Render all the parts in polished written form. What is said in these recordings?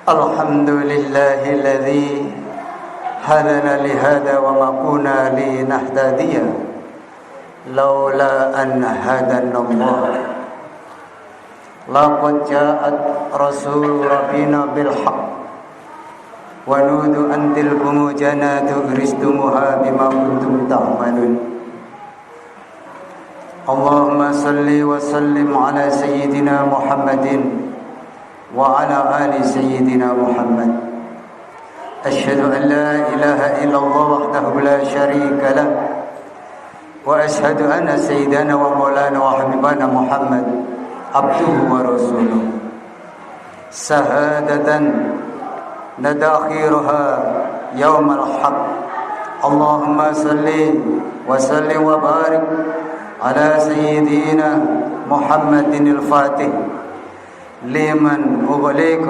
الحمد لله الذي هدانا لهذا وما كنا لنهتدي لولا أن هدانا الله لقد جاءت رسول ربنا بالحق ونودوا أن تلكم جنات أورثتموها بما كنتم تعملون اللهم صل وسلم على سيدنا محمد وعلى آل سيدنا محمد أشهد أن لا إله إلا الله وحده لا شريك له وأشهد أن سيدنا ومولانا وحبيبنا محمد عبده ورسوله شهادة نداخرها يوم الحق اللهم صل وسلم وبارك على سيدنا محمد الفاتح لمن أغلق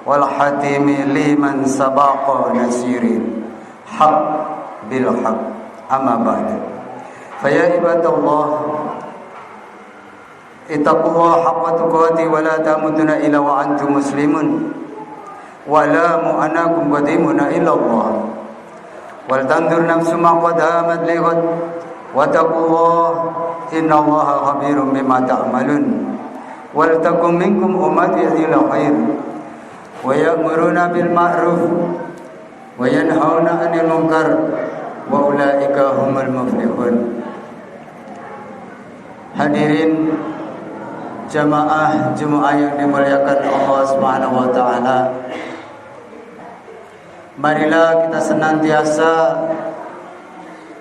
والحاتم لمن سبق نسير حق بالحق أما بعد فيا عباد الله اتقوا الله حق تقاته ولا تموتن إلا وأنتم مسلمون واعلموا أنكم قديمون إلى الله ولتنظر نفس ما قدمت لغد واتقوا الله إن الله خبير بما تعملون ولتكن منكم أمة إلى خير ويأمرون بالمعروف وينهون عن المنكر وأولئك هم المفلحون. Hadirin jamaah Jumat yang dimuliakan Allah Subhanahu wa taala. Marilah kita senantiasa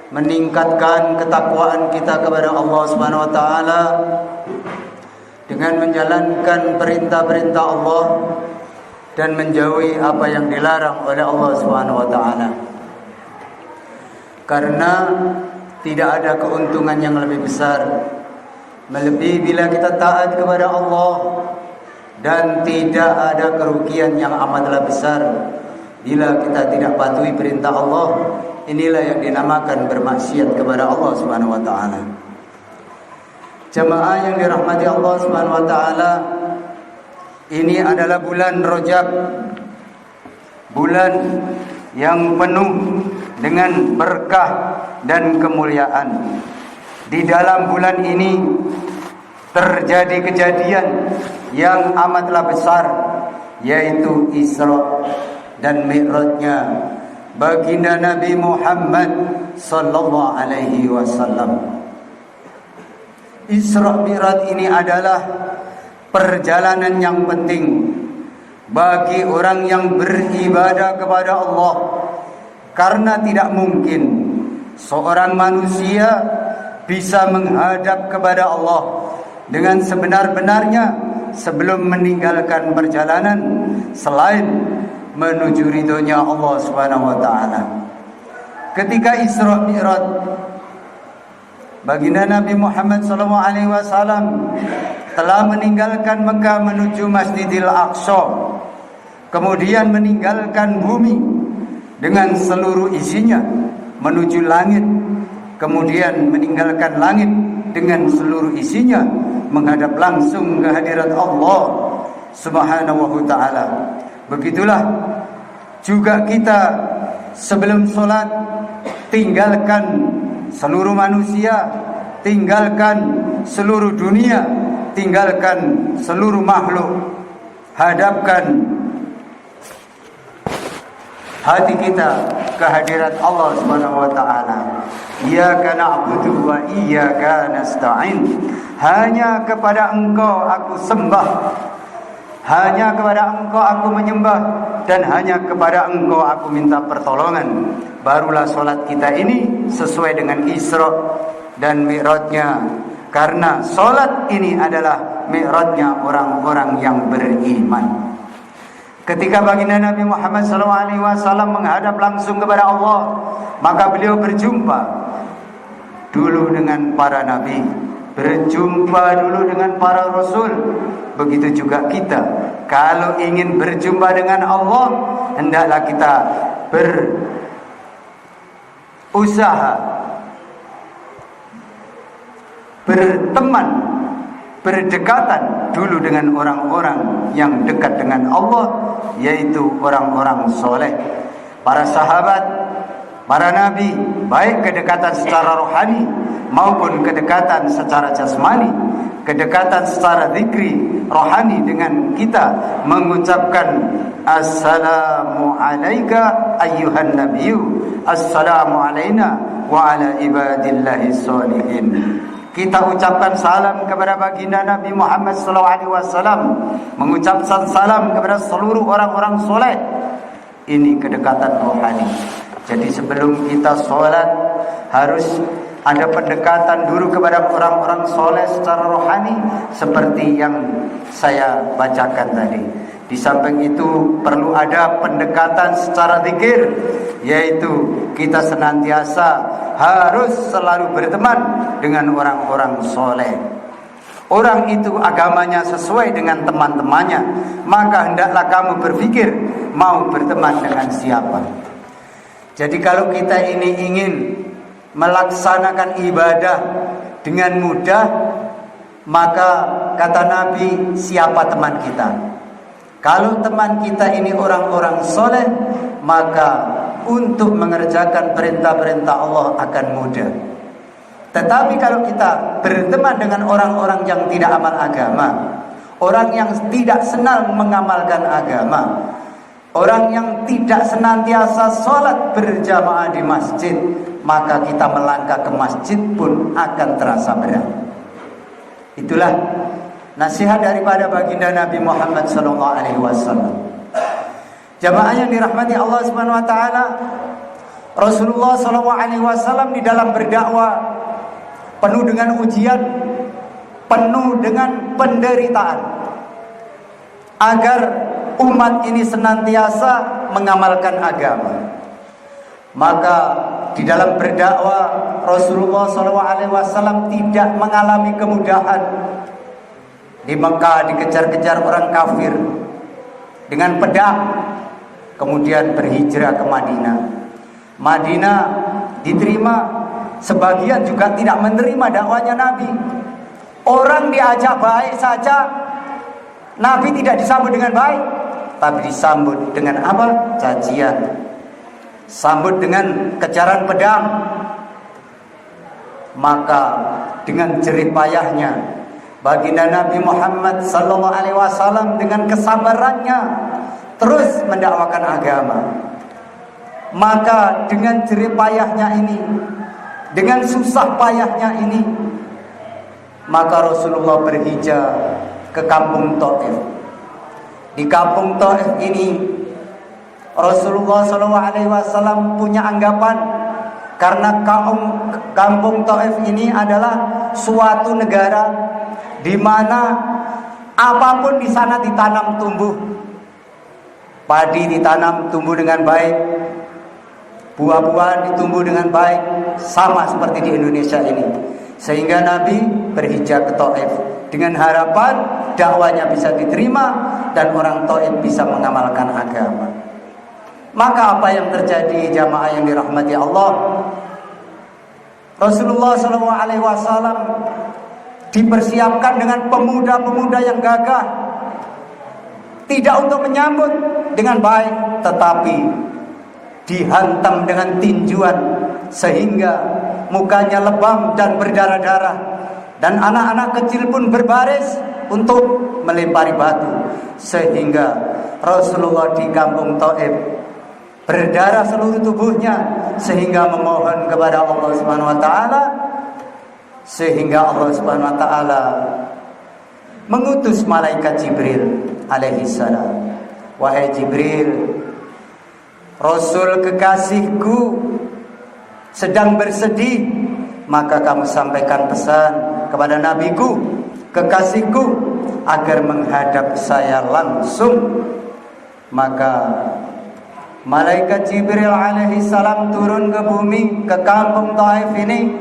meningkatkan ketakwaan kita kepada Allah Subhanahu wa taala dengan menjalankan perintah-perintah Allah dan menjauhi apa yang dilarang oleh Allah Subhanahu wa taala. Karena tidak ada keuntungan yang lebih besar melebihi bila kita taat kepada Allah, dan tidak ada kerugian yang amatlah besar bila kita tidak patuhi perintah Allah. Inilah yang dinamakan bermaksiat kepada Allah Subhanahu wa taala. Jemaah yang dirahmati Allah Subhanahu wa taala, ini adalah bulan Rajab, bulan yang penuh dengan berkah dan kemuliaan. Di dalam bulan ini terjadi kejadian yang amatlah besar, yaitu Isra dan Mi'rajnya baginda Nabi Muhammad sallallahu alaihi wasallam. Isra Mi'raj ini adalah perjalanan yang penting bagi orang yang beribadah kepada Allah, karena tidak mungkin seorang manusia bisa menghadap kepada Allah dengan sebenar-benarnya sebelum meninggalkan perjalanan selain menuju ridhonya Allah Subhanahu wa taala. Ketika Isra Mi'raj, baginda Nabi Muhammad sallallahu alaihi wasallam telah meninggalkan Mekah menuju Masjidil Aqsa, kemudian meninggalkan bumi dengan seluruh isinya menuju langit, kemudian meninggalkan langit dengan seluruh isinya menghadap langsung ke hadirat Allah Subhanahu wa taala. Begitulah juga kita sebelum sholat tinggalkan seluruh manusia, tinggalkan seluruh dunia, tinggalkan seluruh makhluk, hadapkan hati kita ke hadirat Allah Subhanahu wa taala. Iyyaka na'budu wa iyyaka nasta'in. Hanya kepada Engkau aku sembah, hanya kepada Engkau aku menyembah, dan hanya kepada Engkau aku minta pertolongan. Barulah solat kita ini sesuai dengan Isra dan Mi'rajnya, karena solat ini adalah Mi'rajnya orang-orang yang beriman. Ketika baginda Nabi Muhammad SAW menghadap langsung kepada Allah, maka beliau berjumpa dulu dengan para nabi, berjumpa dulu dengan para rasul. Begitu juga kita, kalau ingin berjumpa dengan Allah, hendaklah kita berusaha berteman berdekatan dulu dengan orang-orang yang dekat dengan Allah, yaitu orang-orang soleh, para sahabat, para nabi, baik kedekatan secara rohani maupun kedekatan secara jasmani, kedekatan secara zikri rohani dengan kita mengucapkan assalamu alayka ayyuhan nabiyyu, assalamu alayna wa ala ibadillahi sholihin. Kita ucapkan salam kepada baginda Nabi Muhammad SAW, mengucapkan salam kepada seluruh orang-orang soleh. Ini kedekatan rohani. Jadi sebelum kita sholat harus ada pendekatan dulu kepada orang-orang soleh secara rohani, seperti yang saya bacakan tadi. Di samping itu perlu ada pendekatan secara zikir, yaitu kita senantiasa harus selalu berteman dengan orang-orang soleh. Orang itu agamanya sesuai dengan teman-temannya, maka hendaklah kamu berpikir mau berteman dengan siapa. Jadi kalau kita ini ingin melaksanakan ibadah dengan mudah, maka kata Nabi, siapa teman kita? Kalau teman kita ini orang-orang soleh, maka untuk mengerjakan perintah-perintah Allah akan mudah. Tetapi kalau kita berteman dengan orang-orang yang tidak amal agama, orang yang tidak senang mengamalkan agama, orang yang tidak senantiasa sholat berjamaah di masjid, maka kita melangkah ke masjid pun akan terasa berat. Itulah nasihat daripada baginda Nabi Muhammad SAW. Jamaah yang dirahmati Allah Subhanahu Wa Taala, Rasulullah SAW di dalam berdakwah penuh dengan ujian, penuh dengan penderitaan, agar umat ini senantiasa mengamalkan agama. Maka di dalam berdakwah Rasulullah SAW tidak mengalami kemudahan. Di Mekah dikejar-kejar orang kafir dengan pedang, kemudian berhijrah ke Madinah. Madinah diterima, sebagian juga tidak menerima dakwanya Nabi. Orang diajak baik saja, Nabi tidak disambut dengan baik, tapi disambut dengan apa? Cacian. Sambut dengan kejaran pedang. Maka dengan jerih payahnya baginda Nabi Muhammad SAW dengan kesabarannya terus mendakwakan agama. Maka dengan jerih payahnya ini, dengan susah payahnya ini, maka Rasulullah berhijrah ke kampung Taif. Di kampung Taif ini Rasulullah SAW punya anggapan, karena kampung Taif ini adalah suatu negara di mana apapun di sana ditanam tumbuh. Padi ditanam tumbuh dengan baik, buah-buahan ditumbuh dengan baik, sama seperti di Indonesia ini. Sehingga Nabi berhijrah ke Taif dengan harapan dakwanya bisa diterima dan orang Taif bisa mengamalkan agama. Maka apa yang terjadi, jamaah yang dirahmati Allah? Rasulullah SAW dipersiapkan dengan pemuda-pemuda yang gagah, tidak untuk menyambut dengan baik, tetapi dihantam dengan tinjuan sehingga mukanya lebam dan berdarah-darah, dan anak-anak kecil pun berbaris untuk melempari batu, sehingga Rasulullah di kampung Taif berdarah seluruh tubuhnya, sehingga memohon kepada Allah Subhanahu Wa Taala, sehingga Allah Subhanahu Wa Taala mengutus malaikat Jibril alaihi salam. Wahai Jibril, Rasul kekasihku sedang bersedih, maka kamu sampaikan pesan kepada nabiku, kekasihku, agar menghadap saya langsung. Maka malaikat Jibril alaihi salam turun ke bumi, ke kampung Taif ini,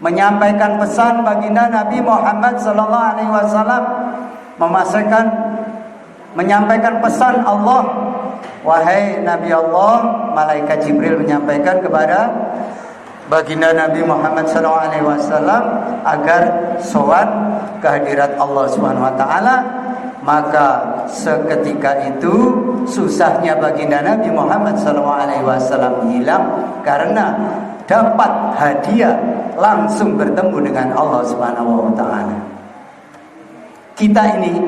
menyampaikan pesan baginda Nabi Muhammad sallallahu alaihi wasallam, menyampaikan pesan Allah. Wahai Nabi Allah, malaikat Jibril menyampaikan kepada baginda Nabi Muhammad SAW agar sowan kehadirat Allah Subhanahu wa taala. Maka seketika itu susahnya baginda Nabi Muhammad SAW hilang karena dapat hadiah langsung bertemu dengan Allah Subhanahu wa taala. Kita ini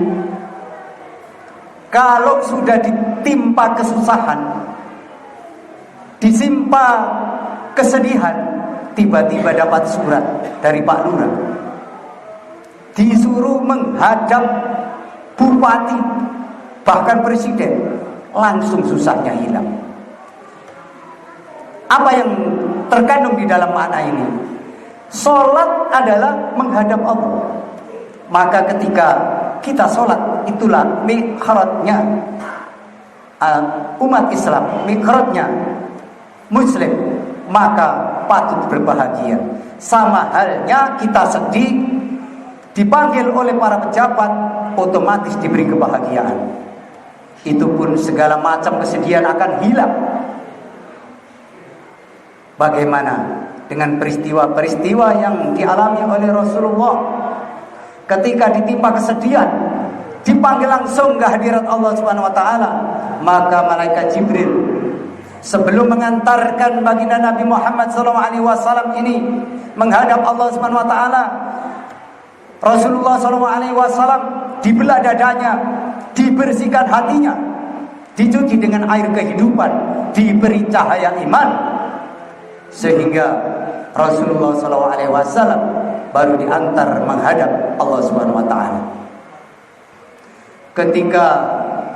kalau sudah ditimpa kesusahan, disimpa kesedihan, tiba-tiba dapat surat dari Pak Lurah, disuruh menghadap bupati, bahkan presiden, langsung susahnya hilang. Apa yang terkandung di dalam makna ini? Sholat adalah menghadap Allah. Maka ketika kita sholat, itulah miqratnya umat Islam, miqratnya Muslim. Maka patut berbahagia. Sama halnya kita sedih, dipanggil oleh para pejabat, otomatis diberi kebahagiaan. Itu pun segala macam kesedihan akan hilang. Bagaimana dengan peristiwa-peristiwa yang dialami oleh Rasulullah ketika ditimpa kesedihan, dipanggil langsung ke hadirat Allah Subhanahu wa taala, maka malaikat Jibril sebelum mengantarkan baginda Nabi Muhammad SAW ini menghadap Allah Subhanahu wa taala, Rasulullah SAW dibelah dadanya, dibersihkan hatinya, dicuci dengan air kehidupan, diberi cahaya iman, sehingga Rasulullah SAW baru diantar menghadap Allah Subhanahu wa taala. Ketika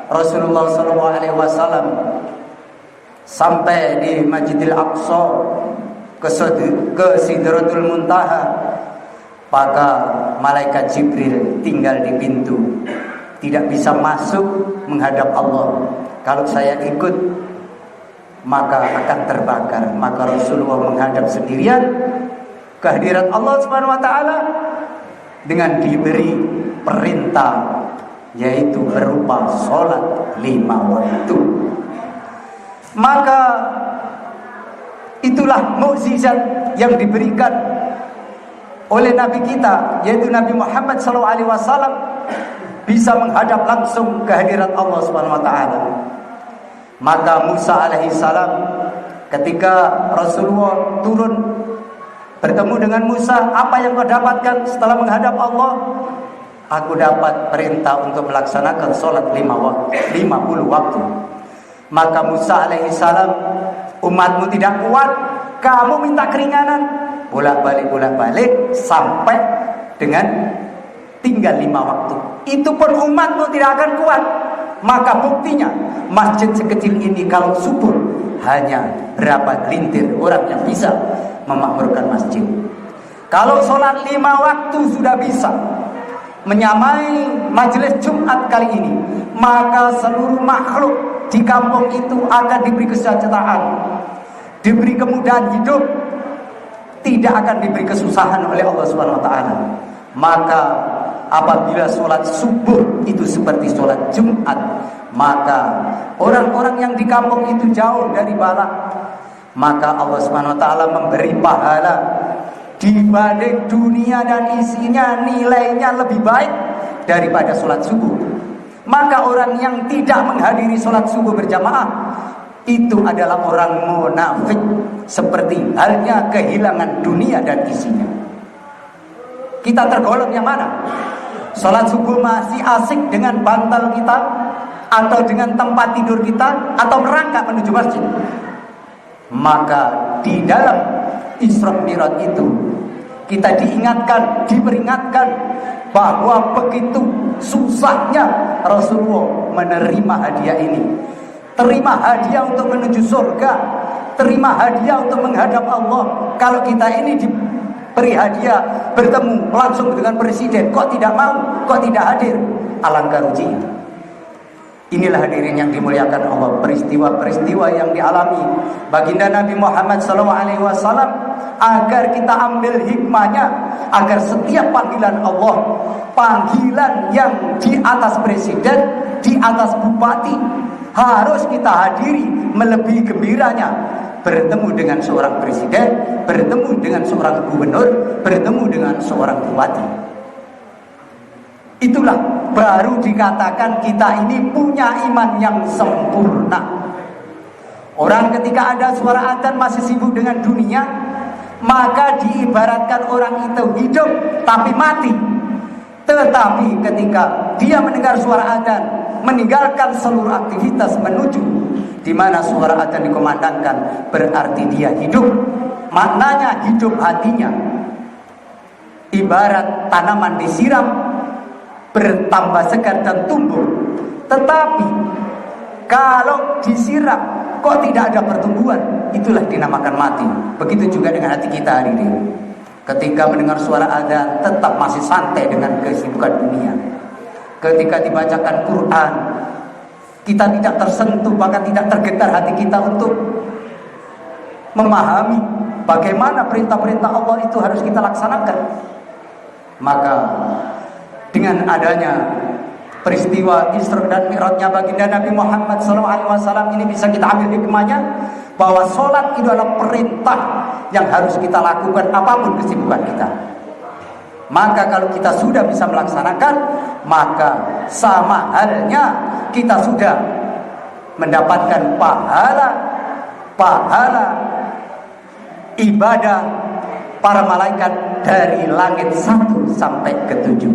Rasulullah SAW sampai di Masjidil Aqsa, ke Sidratul Muntaha, maka malaikat Jibril tinggal di pintu, tidak bisa masuk menghadap Allah. Kalau saya ikut, maka akan terbakar. Maka Rasulullah menghadap sendirian kehadirat Allah Subhanahu wa taala dengan diberi perintah, yaitu berupa sholat 5 waktu. Maka itulah mukjizat yang diberikan oleh Nabi kita, yaitu Nabi Muhammad SAW, bisa menghadap langsung kehadirat Allah Subhanahu wa taala. Maka Musa alaihissalam, ketika Rasulullah turun bertemu dengan Musa, apa yang kau dapatkan setelah menghadap Allah? Aku dapat perintah untuk melaksanakan sholat 50 waktu. Maka Musa alaihissalam, umatmu tidak kuat, kamu minta keringanan, bolak-balik sampai dengan tinggal 5 waktu. Itu pun umatmu tidak akan kuat. Maka buktinya, masjid sekecil ini kalau subur, hanya berapa gelintir orang yang bisa memakmurkan masjid. Kalau sholat 5 waktu sudah bisa menyamai majelis Jumat kali ini, maka seluruh makhluk di kampung itu akan diberi kesejahteraan, diberi kemudahan hidup, tidak akan diberi kesusahan oleh Allah Subhanahu wa taala. Maka apabila sholat subuh itu seperti sholat Jumat, maka orang-orang yang di kampung itu jauh dari bala, maka Allah Subhanahu wa taala memberi pahala dibanding dunia dan isinya, nilainya lebih baik daripada sholat subuh. Maka orang yang tidak menghadiri sholat subuh berjamaah itu adalah orang munafik, seperti halnya kehilangan dunia dan isinya. Kita tergolong yang mana? Sholat subuh masih asik dengan bantal kita, atau dengan tempat tidur kita, atau merangkak menuju masjid? Maka di dalam Isra Mi'raj itu kita diingatkan, diperingatkan bahwa begitu susahnya Rasulullah menerima hadiah ini. Terima hadiah untuk menuju surga, terima hadiah untuk menghadap Allah. Kalau kita ini diberi hadiah bertemu langsung dengan presiden, kok tidak mau, kok tidak hadir? Alangkah ruginya. Inilah hadirin yang dimuliakan Allah, peristiwa-peristiwa yang dialami baginda Nabi Muhammad SAW, agar kita ambil hikmahnya, agar setiap panggilan Allah, panggilan yang di atas presiden, di atas bupati, harus kita hadiri melebihi gembiranya. bertemu dengan seorang presiden, bertemu dengan seorang gubernur, bertemu dengan seorang bupati. Itulah baru dikatakan kita ini punya iman yang sempurna. Orang ketika ada suara adzan masih sibuk dengan dunia, maka diibaratkan orang itu hidup tapi mati. Tetapi ketika dia mendengar suara adzan, meninggalkan seluruh aktivitas menuju di mana suara adzan dikumandangkan, berarti dia hidup. Maknanya hidup hatinya ibarat tanaman disiram, bertambah segar dan tumbuh. Tetapi kalau disiram kok tidak ada pertumbuhan, itulah dinamakan mati. Begitu juga dengan hati kita hari ini. Ketika mendengar suara adzan tetap masih santai dengan kesibukan dunia. Ketika dibacakan Quran, kita tidak tersentuh, bahkan tidak tergetar hati kita untuk memahami bagaimana perintah-perintah Allah itu harus kita laksanakan. Maka dengan adanya peristiwa Isra dan Mi'rajnya baginda Nabi Muhammad SAW ini bisa kita ambil hikmahnya bahwa sholat itu adalah perintah yang harus kita lakukan apapun kesibukan kita. Maka kalau kita sudah bisa melaksanakan, maka sama halnya kita sudah mendapatkan pahala ibadah para malaikat dari langit 1 sampai ke 7.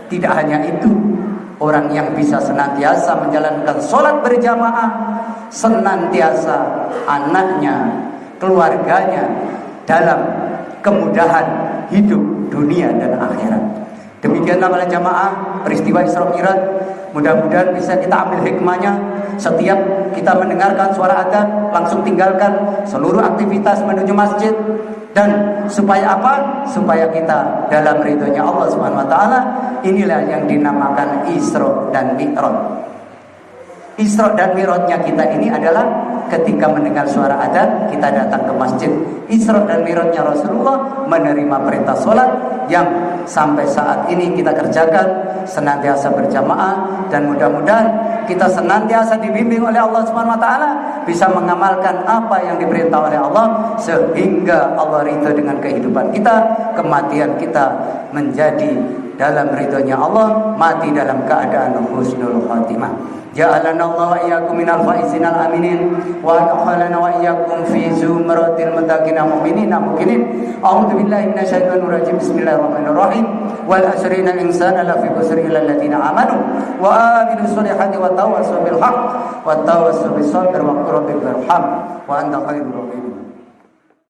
Tidak hanya itu, orang yang bisa senantiasa menjalankan sholat berjamaah, senantiasa anaknya, keluarganya dalam kemudahan hidup dunia dan akhirat. Demikianlah para jamaah peristiwa Isra Mi'raj. Mudah-mudahan bisa kita ambil hikmahnya. Setiap kita mendengarkan suara adzan, langsung tinggalkan seluruh aktivitas menuju masjid. Dan supaya apa? Supaya kita dalam ridhonya Allah Subhanahu wa taala. Inilah yang dinamakan Isra dan Mi'raj. Isra dan Mi'rajnya kita ini adalah ketika mendengar suara adzan kita datang ke masjid. Isra dan Mi'rajnya Rasulullah menerima perintah sholat yang sampai saat ini kita kerjakan senantiasa berjamaah, dan mudah-mudahan kita senantiasa dibimbing oleh Allah Subhanahu wa taala bisa mengamalkan apa yang diperintah oleh Allah sehingga Allah ridho dengan kehidupan kita, kematian kita menjadi dalam ridhonya Allah, mati dalam keadaan husnul khatimah. Ja'alana Allah wa iyyakum minal faizinal aminin wa adkhalana wa iyyakum fi zumratil muttaqin mu'minin muqinin. A'udzu billahi minasyaitonir rajim. Bismillahirrahmanirrahim. Wal asrina insana lafi khusr illa alladziina amanu wa amilus solihati wa tawassaw bil haqq wa tawassaw bis sabr wa qul rabbil irham wa anta khairur rahimin.